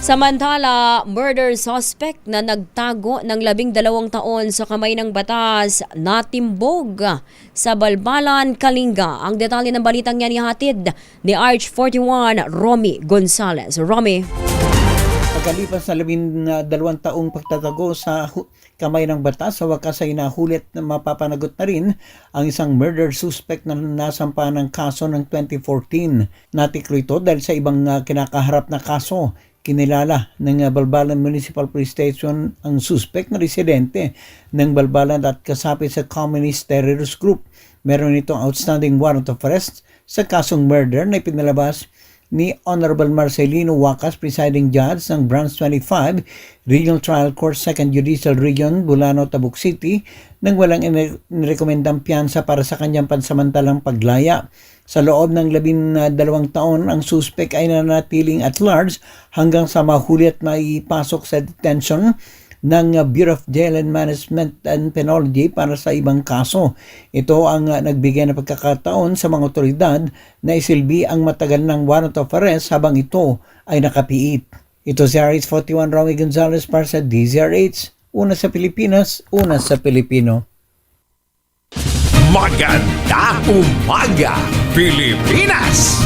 Samantala, murder suspect na nagtago ng 12 taon sa kamay ng batas natimbog sa Balbalan, Kalinga. Ang detalye ng balitang yan ihatid ni Arch 41 Romy Gonzalez. Romy. Pagkalipas na 12 taong pagtatago sa kamay ng batas, sa wakas ay nahulit na mapapanagot na rin ang isang murder suspect na nasampa ng kaso ng 2014. Natiklo ito dahil sa ibang kinakaharap na kaso. Kinilala ng Balbalan Municipal Police Station ang suspect na residente ng Balbalan at kasapi sa Communist Terrorist Group. Meron itong outstanding warrant of arrest sa kasong murder na ipinalabas ni Honorable Marcelino Wacas, presiding judge ng Branch 25, Regional Trial Court, 2nd Judicial Region, Bulano, Tabuk City, nang walang inirekomendang piyansa para sa kanyang pansamantalang paglaya. Sa loob ng 12 taon, ang suspect ay nanatiling at large hanggang sa mahuli at maipasok sa detention ng Bureau of Jail and Management and Penology para sa ibang kaso. Ito ang nagbigay ng pagkakataon sa mga otoridad na isilbi ang matagal ng warrant of arrest habang ito ay nakapiit. Ito si RH41 Romy Gonzalez para sa DZRH. Una sa Pilipinas, una sa Pilipino. Magandang umaga, Pilipinas!